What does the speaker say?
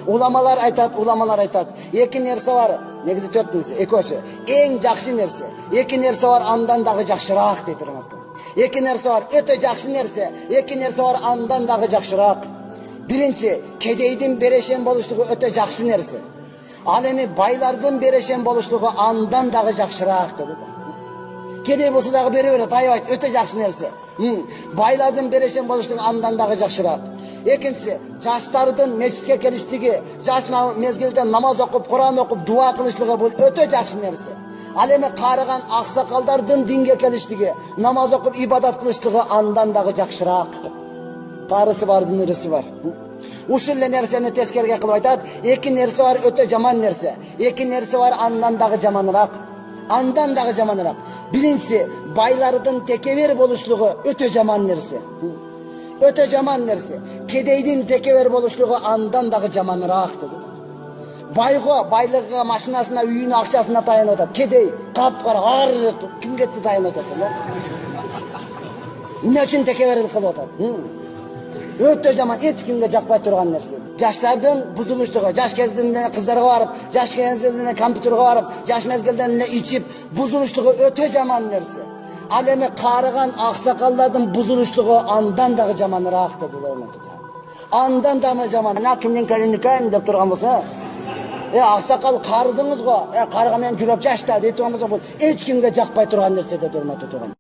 Ulamalar aytат. Эки нерсе бар. Негизи 4 нерсе, экөөсү. Эң жакшы нерсе. Эки нерсе бар, андан дагы жакшыраак дейт урматтуу. Эки нерсе бар, өтө жакшы нерсе. Эки нерсе бар, андан дагы жакшыраак. Биринчи, кедейдин берешен болуштугу өтө жакшы нерсе. Ал эми байлардын берешен болуштугу андан дагы жакшыраак деди. Кедей болсо дагы бере берет, аябайт, өтө жакшы нерсе. Байлардын берешен болуштугу андан дагы жакшыраак. Экинчиси, жаштардын мечитке келиштиги, жаш мезгилде намаз окуп, Куран окуп, дуа кылышлыгы бул өтө жакшы нерсе. Ал эми карыган аксакалдардын динге келиштиги, намаз окуп, ибадат кылыштыгы андан дагы жакшыраак. Карысы бардын ырысы бар. Ушул эле нерсени тескерге кылып айтат, эки нерсе бар, өтө жаман нерсе. Эки нерсе бар, андан дагы жаманыраак. Андан дагы жаманыраак. Биринчиси, байлардын текебер болушлугу өтө жаман нерсе. Өтө жаман нерсе. Кедейдин текебер болушлугу андан дагы жаманыраак деди. Байго, байлыгы, машинасына, үйүнө, акчасына таянып атат. Кедей капкара ар кимге таянып атат, эле. Эмне үчүн текеберлик кылып атат? Өтө жаман, эч кимге жакпай турган нерсе. Жаштардын бузулуштугу, жаш кезинде кыздарга барып, жаш кезинде компьютерге барып, жаш мезгилде ичип, бузулуштугу өтө жаман нерсе. Ал эми карыган аксакалдардын бузулуштугу андан дагы жаманыраак дедилер. Андан дагы жаман. Мына кимдин келинникен деп турган болсо, аксакал карыдыңыз го, карыга менен жүрөп жашта дейт турган болсо, бул эч кимге жакпай турган нерсе деп турган.